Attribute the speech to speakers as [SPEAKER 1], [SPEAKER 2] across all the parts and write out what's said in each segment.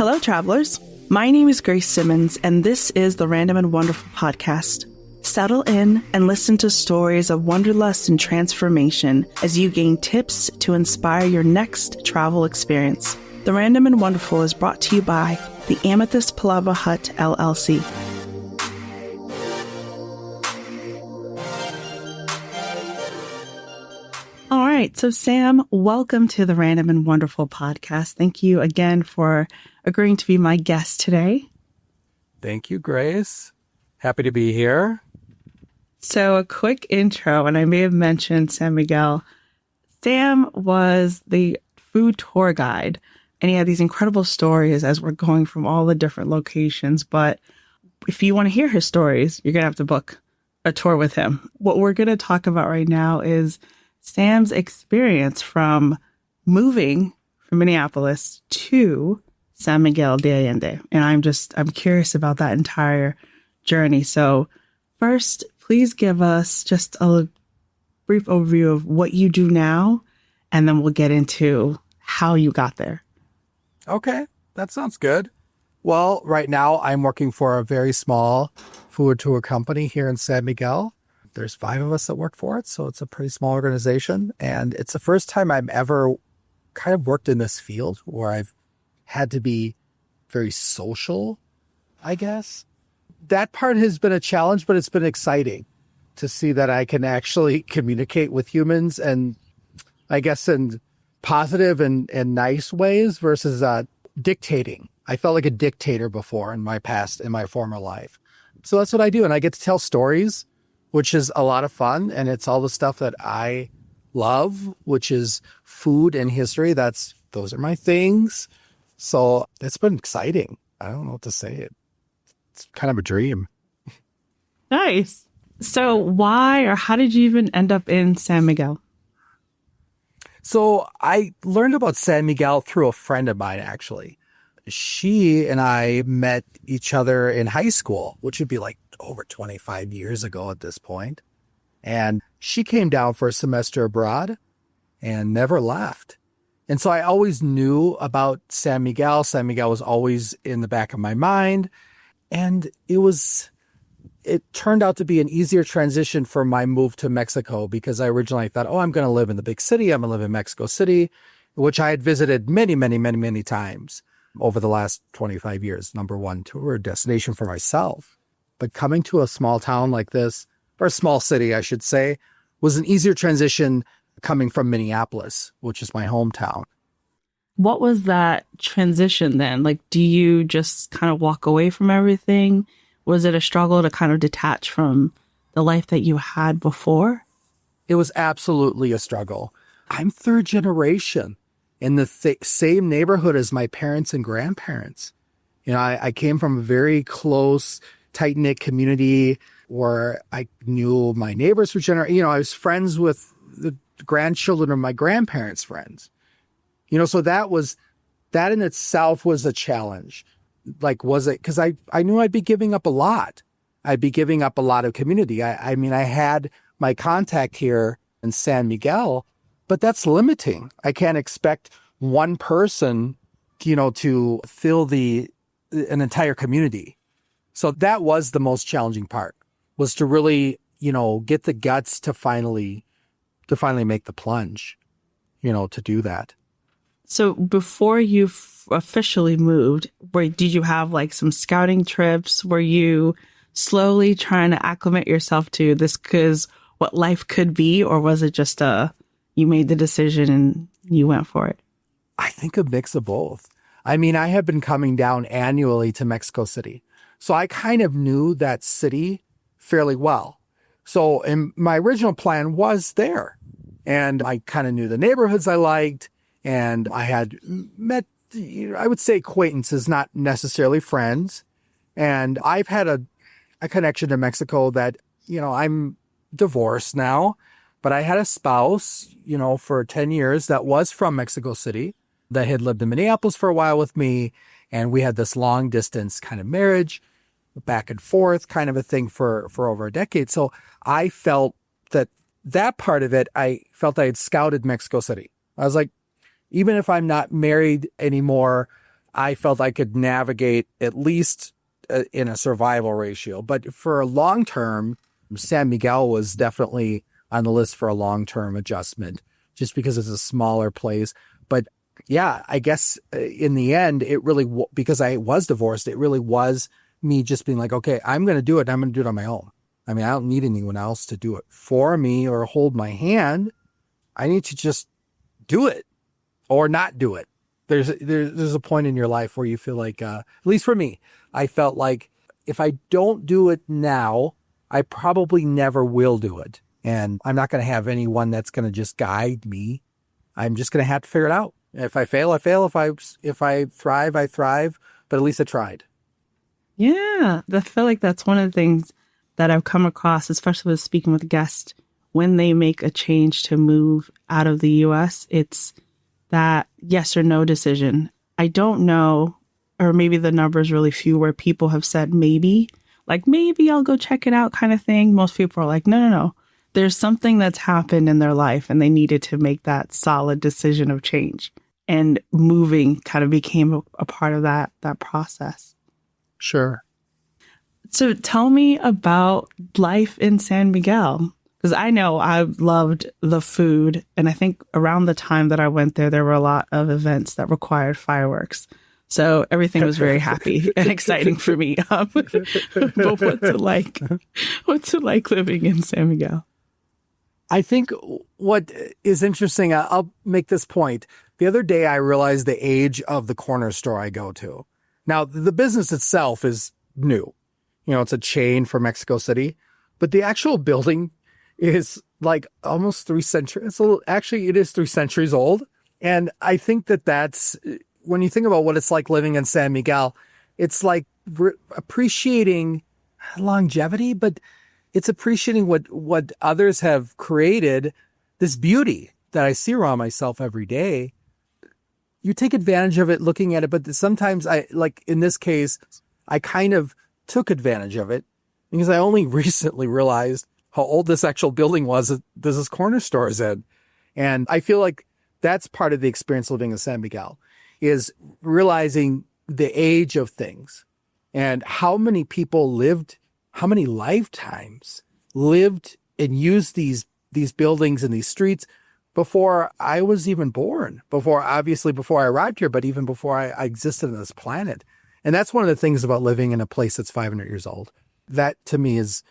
[SPEAKER 1] Hello, travelers. My name is Grace Simmons, and this is the Random and Wonderful podcast. Settle in and listen to stories of wanderlust and transformation as you gain tips to inspire your next travel experience. The Random and Wonderful is brought to you by the Amethyst Palava Hut, LLC. All right, so Sam, welcome to the Random and Wonderful podcast. Thank you again for agreeing to be my guest today.
[SPEAKER 2] Thank you, Grace. Happy to be here.
[SPEAKER 1] So a quick intro, and I may have mentioned San Miguel. Sam was the food tour guide, and he had these incredible stories as we're going from all the different locations. But if you want to hear his stories, you're going to have to book a tour with him. What we're going to talk about right now is Sam's experience from moving from Minneapolis to San Miguel de Allende. And I'm curious about that entire journey. So first, please give us just a brief overview of what you do now, and then we'll get into how you got there.
[SPEAKER 2] Okay, that sounds good. Well, right now I'm working for a very small food tour company here in San Miguel. There's 5 of us that work for it, so it's a pretty small organization. And it's the first time I've ever kind of worked in this field where I've had to be very social, I guess. That part has been a challenge, but it's been exciting to see that I can actually communicate with humans, and I guess in positive and nice ways versus dictating. I felt like a dictator before in my former life. So that's what I do. And I get to tell stories, which is a lot of fun. And it's all the stuff that I love, which is food and history. Those are my things. So it's been exciting. I don't know what to say. It's kind of a dream.
[SPEAKER 1] Nice. So why or how did you even end up in San Miguel?
[SPEAKER 2] So I learned about San Miguel through a friend of mine, actually. She and I met each other in high school, which would be like over 25 years ago at this point. And she came down for a semester abroad and never left. And so I always knew about San Miguel. San Miguel was always in the back of my mind. And it turned out to be an easier transition for my move to Mexico, because I originally thought, I'm going to live in the big city. I'm going to live in Mexico City, which I had visited many, many, many, many times over the last 25 years. Number one tour destination for myself. But coming to a small town like this, or a small city, I should say, was an easier transition coming from Minneapolis, which is my hometown.
[SPEAKER 1] What was that transition then? Like, do you just kind of walk away from everything? Was it a struggle to kind of detach from the life that you had before?
[SPEAKER 2] It was absolutely a struggle. I'm third generation in the same neighborhood as my parents and grandparents. You know, I came from a very close, tight-knit community where I knew my neighbors for I was friends with the grandchildren of my grandparents' friends. You know, so that in itself was a challenge. Like, was it? Because I knew I'd be giving up a lot. I'd be giving up a lot of community. I mean, I had my contact here in San Miguel, but that's limiting. I can't expect one person, to fill an entire community. So that was the most challenging part, was to really, get the guts to finally make the plunge, to do that.
[SPEAKER 1] So before you officially moved, did you have like some scouting trips? Were you slowly trying to acclimate yourself to this because what life could be? Or was it just you made the decision and you went for it?
[SPEAKER 2] I think a mix of both. I mean, I have been coming down annually to Mexico City. So I kind of knew that city fairly well. So my original plan was there. And I kind of knew the neighborhoods I liked. And I had met, I would say acquaintances, not necessarily friends. And I've had a connection to Mexico that, I'm divorced now, but I had a spouse, for 10 years that was from Mexico City, that had lived in Minneapolis for a while with me. And we had this long distance kind of marriage, back and forth kind of a thing for over a decade. So I felt that part of it, I felt I had scouted Mexico City. I was like, even if I'm not married anymore, I felt I could navigate at least in a survival ratio. But for a long term, San Miguel was definitely on the list for a long-term adjustment just because it's a smaller place. But yeah, I guess in the end, it really, because I was divorced, it really was me just being like, okay, I'm going to do it. I'm going to do it on my own. I mean, I don't need anyone else to do it for me or hold my hand. I need to just do it or not do it. There's a point in your life where you feel like, at least for me, I felt like if I don't do it now, I probably never will do it. And I'm not going to have anyone that's going to just guide me. I'm just going to have to figure it out. If I fail, I fail. If I thrive, I thrive. But at least I tried.
[SPEAKER 1] Yeah, I feel like that's one of the things that I've come across, especially with speaking with guests, when they make a change to move out of the U.S., it's that yes or no decision. I don't know, or maybe the number is really few where people have said maybe, like maybe I'll go check it out kind of thing. Most people are like, no. There's something that's happened in their life and they needed to make that solid decision of change. And moving kind of became a part of that process.
[SPEAKER 2] Sure.
[SPEAKER 1] So tell me about life in San Miguel, because I know I loved the food. And I think around the time that I went there were a lot of events that required fireworks. So everything was very happy and exciting for me. But what's it like? What's it like living in San Miguel?
[SPEAKER 2] I think what is interesting, I'll make this point. The other day, I realized the age of the corner store I go to. Now, the business itself is new. You know, it's a chain from Mexico City, but the actual building is like almost 3 centuries. Actually, it is 3 centuries old. And I think that's, when you think about what it's like living in San Miguel, it's like appreciating longevity, but it's appreciating what others have created, this beauty that I see around myself every day. You take advantage of it, looking at it, but sometimes like in this case, I kind of took advantage of it because I only recently realized how old this actual building was that this corner store is in. And I feel like that's part of the experience living in San Miguel, is realizing the age of things and how many people lived, how many lifetimes lived and used these buildings and these streets before I was even born, before I arrived here, but even before I existed on this planet. And that's one of the things about living in a place that's 500 years old. That to me it's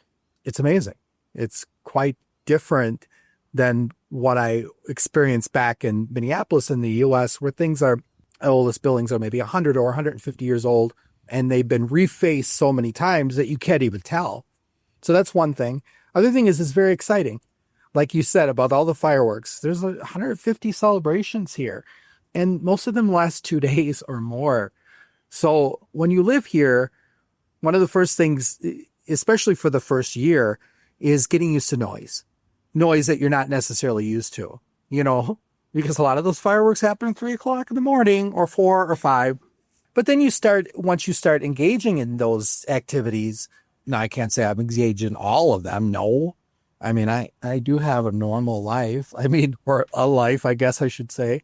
[SPEAKER 2] amazing. It's quite different than what I experienced back in Minneapolis in the US, where oldest buildings are maybe 100 or 150 years old, and they've been refaced so many times that you can't even tell. So that's one thing. Other thing is, it's very exciting. Like you said about all the fireworks, there's 150 celebrations here, and most of them last 2 days or more. So when you live here, one of the first things, especially for the first year, is getting used to noise that you're not necessarily used to, because a lot of those fireworks happen at 3:00 in the morning or 4 or 5. But then once you start engaging in those activities, now I can't say I'm engaged in all of them. No. I mean, I do have a normal life. Or a life, I guess I should say.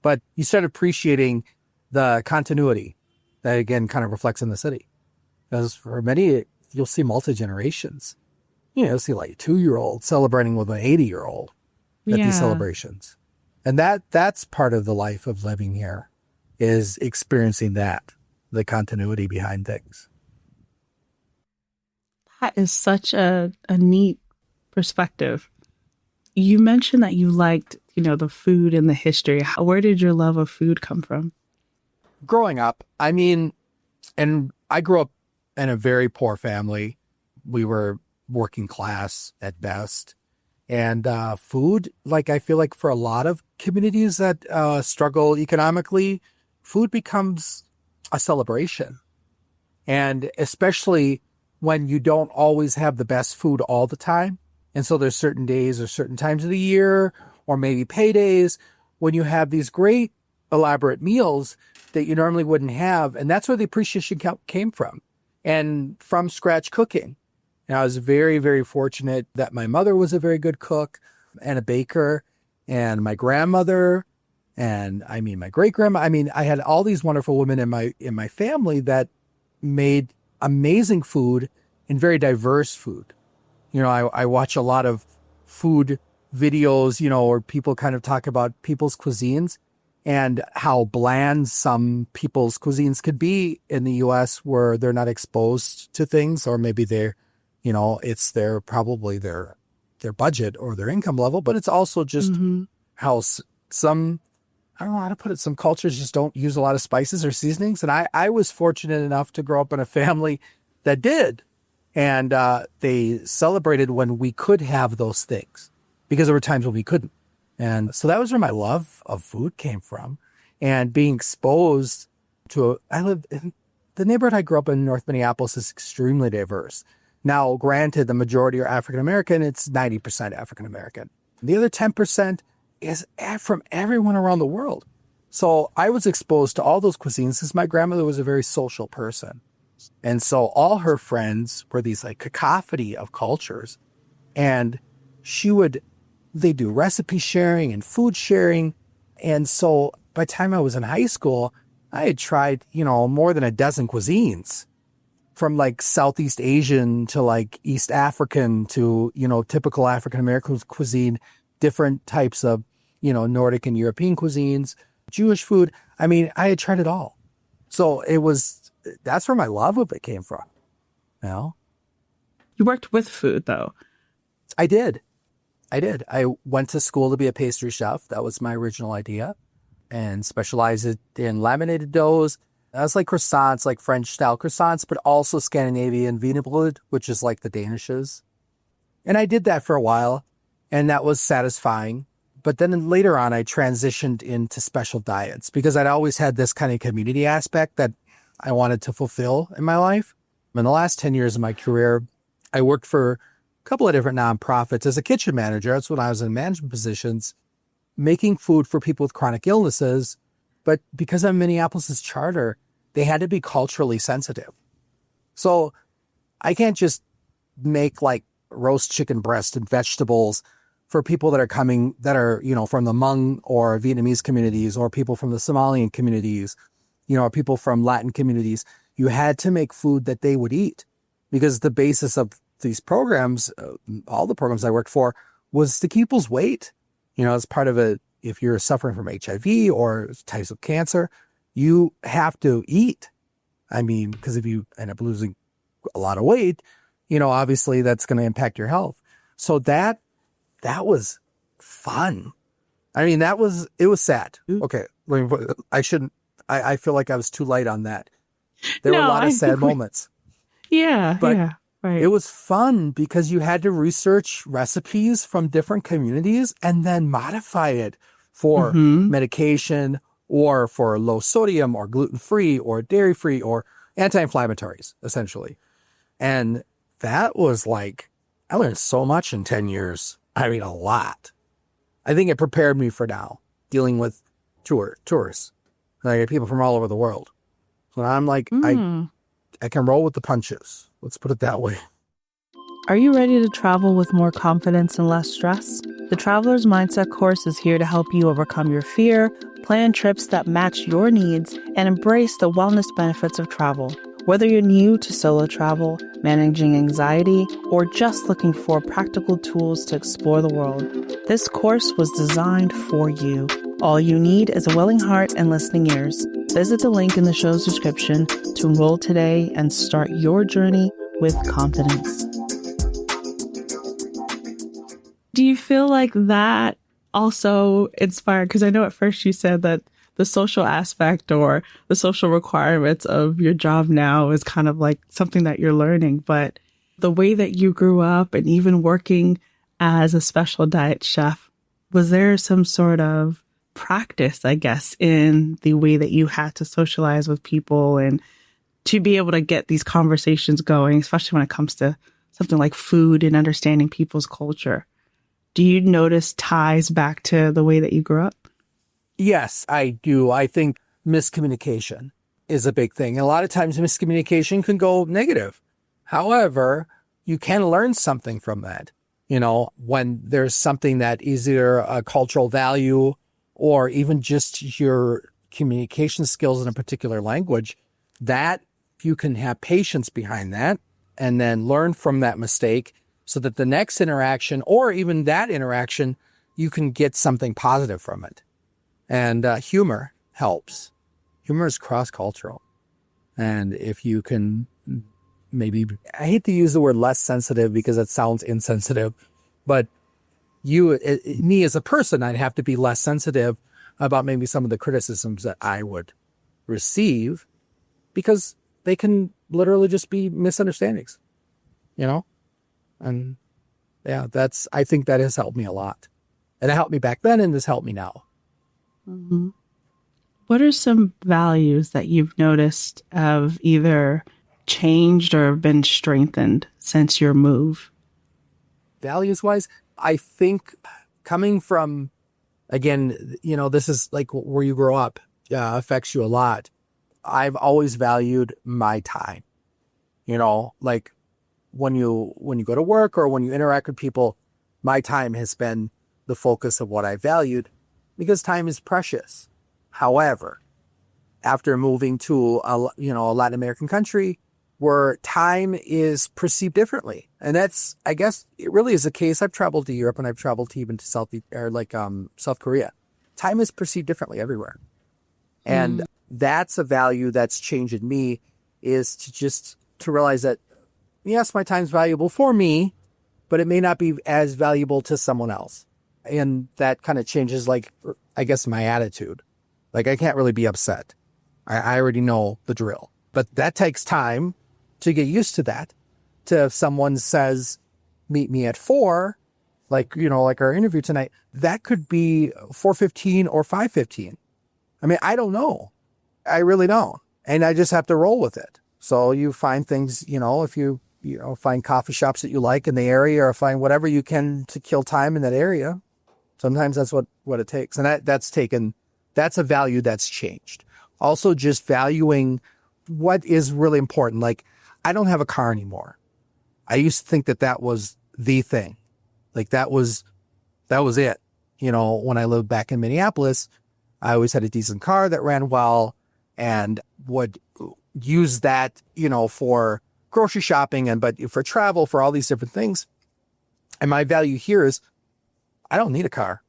[SPEAKER 2] But you start appreciating the continuity that, again, kind of reflects in the city. Because for many, you'll see multi-generations. You'll see like a 2-year-old celebrating with an 80-year-old at these celebrations. And that's part of the life of living here, is experiencing the continuity behind things.
[SPEAKER 1] That is such a neat perspective. You mentioned that you liked, the food and the history. Where did your love of food come from?
[SPEAKER 2] Growing up, and I grew up in a very poor family. We were working class at best. And food, I feel like for a lot of communities that struggle economically, food becomes a celebration. And especially when you don't always have the best food all the time. And so there's certain days or certain times of the year, or maybe paydays, when you have these great elaborate meals that you normally wouldn't have. And that's where the appreciation came from, and from scratch cooking. And I was very, very fortunate that my mother was a very good cook and a baker, and my grandmother And I mean, my great grandma, I mean, I had all these wonderful women in my family that made amazing food and very diverse food. You know, I watch a lot of food videos, you know, where people kind of talk about people's cuisines and how bland some people's cuisines could be in the US where they're not exposed to things, or maybe they're, you know, it's probably their budget or their income level, but it's also just how some, I don't know how to put it, some cultures just don't use a lot of spices or seasonings. And I was fortunate enough to grow up in a family that did. And they celebrated when we could have those things, because there were times when we couldn't. And so that was where my love of food came from. And being exposed to, I lived in the neighborhood I grew up in, North Minneapolis, is extremely diverse. Now, granted, the majority are African-American. It's 90% African-American. The other 10% is from everyone around the world. So I was exposed to all those cuisines because my grandmother was a very social person. And so all her friends were these like cacophony of cultures. And they do recipe sharing and food sharing. And so by the time I was in high school, I had tried, you know, more than a dozen cuisines, from like Southeast Asian to like East African to, you know, typical African-American cuisine, different types of, you know, Nordic and European cuisines, Jewish food. I mean, I had tried it all. So that's where my love of it came from. You know?
[SPEAKER 1] You worked with food though.
[SPEAKER 2] I did. I went to school to be a pastry chef. That was my original idea, and specialized in laminated doughs. That's like croissants, like French style croissants, but also Scandinavian wienerbrød, which is like the Danishes. And I did that for a while, and that was satisfying. But then later on, I transitioned into special diets because I'd always had this kind of community aspect that I wanted to fulfill in my life. In the last 10 years of my career, I worked for a couple of different nonprofits as a kitchen manager. That's when I was in management positions, making food for people with chronic illnesses. But because I'm Minneapolis's charter, they had to be culturally sensitive. So I can't just make like roast chicken breast and vegetables for people that are, you know, from the Hmong or Vietnamese communities, or people from the Somalian communities, you know, or people from Latin communities. You had to make food that they would eat, because the basis of these programs, all the programs I worked for, was to keep people's weight. You know, as part of it, if you're suffering from HIV or types of cancer, you have to eat. I mean, because if you end up losing a lot of weight, you know, obviously that's going to impact your health. So that was fun. I mean, it was sad. Okay. I feel like I was too light on that. There were a lot of sad moments.
[SPEAKER 1] Yeah.
[SPEAKER 2] But
[SPEAKER 1] yeah. Right.
[SPEAKER 2] It was fun because you had to research recipes from different communities and then modify it for medication, or for low sodium or gluten-free or dairy-free or anti-inflammatories, essentially. And that was like, I learned so much in 10 years. I mean, a lot. I think it prepared me for now, dealing with tourists, like people from all over the world. So I'm like, I can roll with the punches. Let's put it that way.
[SPEAKER 1] Are you ready to travel with more confidence and less stress? The Traveler's Mindset course is here to help you overcome your fear, plan trips that match your needs, and embrace the wellness benefits of travel. Whether you're new to solo travel, managing anxiety, or just looking for practical tools to explore the world, this course was designed for you. All you need is a willing heart and listening ears. Visit the link in the show's description to enroll today and start your journey with confidence. Do you feel like that also inspired? Because I know at first you said that the social aspect or the social requirements of your job now is kind of like something that you're learning. But the way that you grew up and even working as a special diet chef, was there some sort of practice, I guess, in the way that you had to socialize with people and to be able to get these conversations going, especially when it comes to something like food and understanding people's culture? Do you notice ties back to the way that you grew up?
[SPEAKER 2] Yes, I do. I think miscommunication is a big thing. And a lot of times miscommunication can go negative. However, you can learn something from that. You know, when there's something that is either a cultural value or even just your communication skills in a particular language, that you can have patience behind that and then learn from that mistake so that the next interaction or even that interaction, you can get something positive from it. And humor helps. Humor is cross-cultural. And if you can maybe, I hate to use the word less sensitive because it sounds insensitive, but me as a person, I'd have to be less sensitive about maybe some of the criticisms that I would receive because they can literally just be misunderstandings, And yeah, I think that has helped me a lot. And it helped me back then and this helped me now.
[SPEAKER 1] Mm-hmm. What are some values that you've noticed have either changed or been strengthened since your move?
[SPEAKER 2] Values-wise, I think coming from, again, this is like where you grow up affects you a lot. I've always valued my time. Like when you go to work or when you interact with people, my time has been the focus of what I valued because time is precious. However, after moving to a Latin American country where time is perceived differently, and that's, I guess, it really is the case. I've traveled to Europe and I've traveled to even to South Korea. Time is perceived differently everywhere, and that's a value that's changed in me is to realize that yes, my time's valuable for me, but it may not be as valuable to someone else, and that kind of changes, I guess, my attitude. Like, I can't really be upset. I already know the drill. But that takes time to get used to that. If someone says, meet me at 4, like our interview tonight, that could be 4:15 or 5:15. I mean, I don't know. I really don't. And I just have to roll with it. So you find things, if you find coffee shops that you like in the area or find whatever you can to kill time in that area. Sometimes that's what it takes. And that's a value that's changed. Also, just valuing what is really important. Like, I don't have a car anymore. I used to think that was the thing. Like, that was it. When I lived back in Minneapolis, I always had a decent car that ran well and would use that, for grocery shopping but for travel, for all these different things. And my value here is I don't need a car.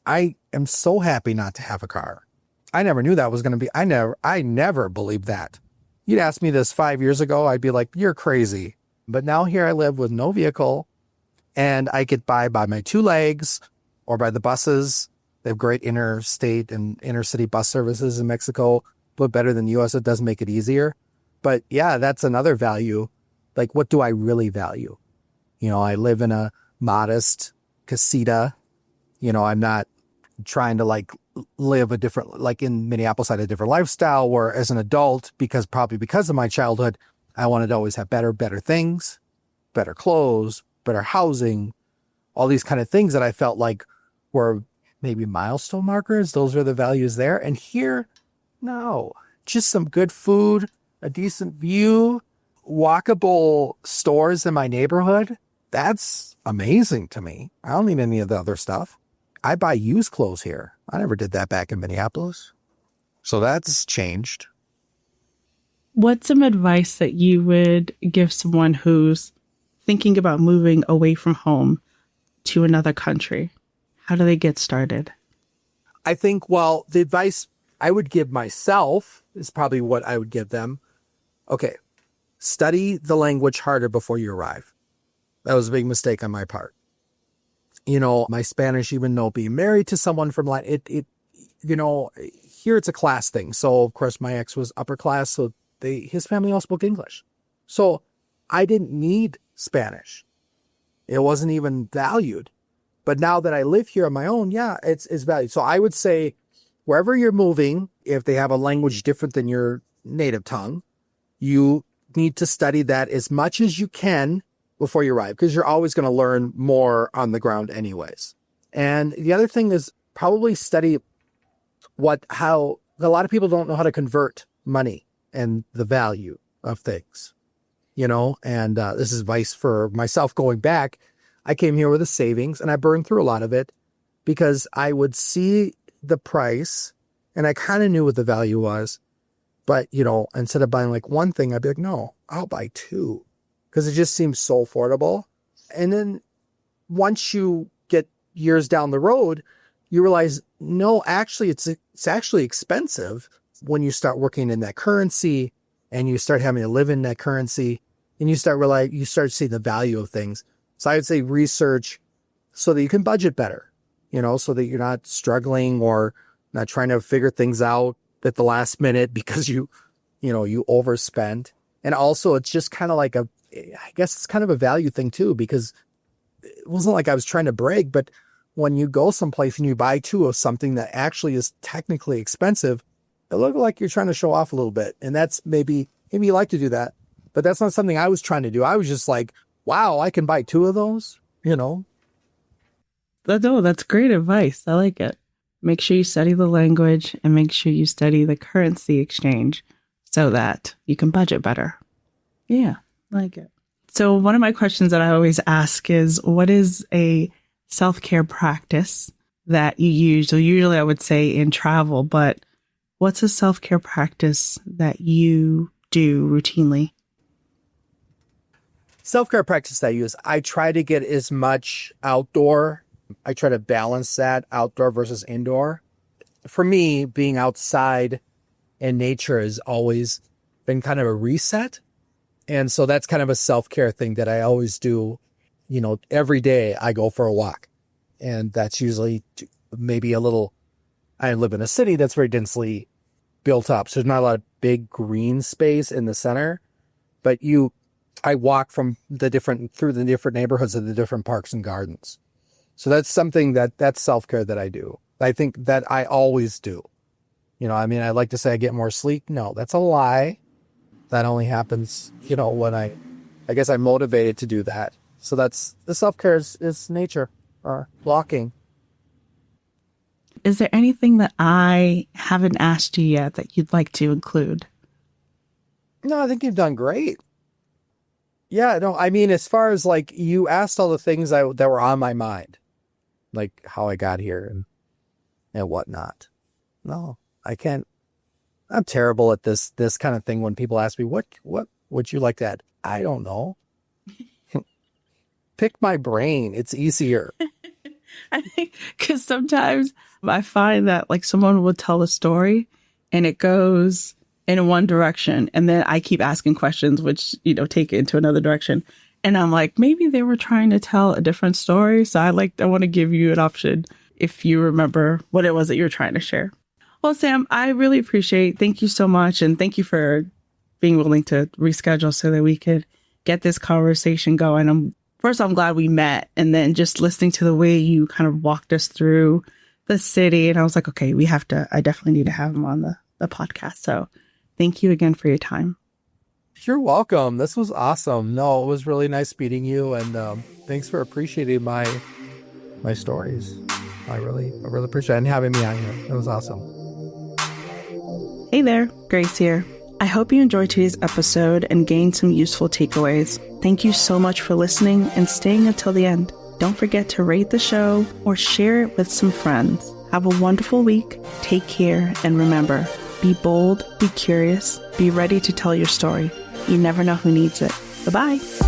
[SPEAKER 2] I am so happy not to have a car. I never knew that was going to be, I never believed that. You'd ask me this 5 years ago, I'd be like, you're crazy. But now here I live with no vehicle and I get by my 2 legs or by the buses. They have great interstate and inner city bus services in Mexico, but better than the US. It does make it easier. But yeah, that's another value. Like, what do I really value? I live in a modest casita. I'm not trying to live a different, like in Minneapolis, I had a different lifestyle where as an adult, because of my childhood, I wanted to always have better things, better clothes, better housing, all these kind of things that I felt like were maybe milestone markers. Those are the values there. And here, no, just some good food, a decent view, walkable stores in my neighborhood. That's amazing to me. I don't need any of the other stuff. I buy used clothes here. I never did that back in Minneapolis. So that's changed.
[SPEAKER 1] What's some advice that you would give someone who's thinking about moving away from home to another country? How do they get started?
[SPEAKER 2] I think, the advice I would give myself is probably what I would give them. Okay, study the language harder before you arrive. That was a big mistake on my part. My Spanish, even though being married to someone from Latin, here it's a class thing. So, of course, my ex was upper class, so his family all spoke English. So I didn't need Spanish. It wasn't even valued. But now that I live here on my own, yeah, it's valued. So I would say wherever you're moving, if they have a language different than your native tongue, you need to study that as much as you can before you arrive, because you're always going to learn more on the ground anyways. And the other thing is probably study how a lot of people don't know how to convert money and the value of things, and this is advice for myself going back. I came here with a savings and I burned through a lot of it because I would see the price and I kind of knew what the value was. But, instead of buying like one thing, I'd be like, no, I'll buy two because it just seems so affordable. And then once you get years down the road, you realize, no, actually, it's actually expensive when you start working in that currency and you start having to live in that currency and you start seeing the value of things. So I would say research so that you can budget better, so that you're not struggling or not trying to figure things out at the last minute because you overspend. And also it's just kind of like I guess it's kind of a value thing too, because it wasn't like I was trying to brag, but when you go someplace and you buy two of something that actually is technically expensive, it looks like you're trying to show off a little bit. And that's maybe you like to do that, but that's not something I was trying to do. I was just like, wow, I can buy two of those,
[SPEAKER 1] No, that's great advice. I like it. Make sure you study the language and make sure you study the currency exchange so that you can budget better. Yeah, I like it. So one of my questions that I always ask is, what is a self-care practice that you use? So usually I would say in travel, but what's a self-care practice that you do routinely?
[SPEAKER 2] Self-care practice that I use, I try to get as much outdoor. I try to balance that outdoor versus indoor. For me, being outside in nature has always been kind of a reset. And so that's kind of a self-care thing that I always do. Every day I go for a walk. And that's usually maybe I live in a city that's very densely built up. So there's not a lot of big green space in the center. But I walk through the different neighborhoods of the different parks and gardens. So that's something that's self-care that I do. I think that I always do. I like to say I get more sleep. No, that's a lie. That only happens, when I guess I'm motivated to do that. So that's the self-care is nature or walking.
[SPEAKER 1] Is there anything that I haven't asked you yet that you'd like to include?
[SPEAKER 2] No, I think you've done great. Yeah, no, as far as like you asked all the things that were on my mind, like how I got here and whatnot. No, I can't. I'm terrible at this kind of thing when people ask me, what would you like to add? I don't know. Pick my brain. It's easier.
[SPEAKER 1] I think because sometimes I find that like someone will tell a story and it goes in one direction and then I keep asking questions, which, take it into another direction. And I'm like, maybe they were trying to tell a different story. So I want to give you an option if you remember what it was that you were trying to share. Well, Sam, I really appreciate. Thank you so much. And thank you for being willing to reschedule so that we could get this conversation going. I'm glad we met. And then just listening to the way you kind of walked us through the city. And I was like, okay, I definitely need to have him on the podcast. So thank you again for your time.
[SPEAKER 2] You're welcome. This was awesome. No, it was really nice meeting you. And thanks for appreciating my stories. I really appreciate it and having me on here. It was awesome.
[SPEAKER 1] Hey there, Grace here. I hope you enjoyed today's episode and gained some useful takeaways. Thank you so much for listening and staying until the end. Don't forget to rate the show or share it with some friends. Have a wonderful week. Take care. And remember, be bold, be curious, be ready to tell your story. You never know who needs it. Bye-bye.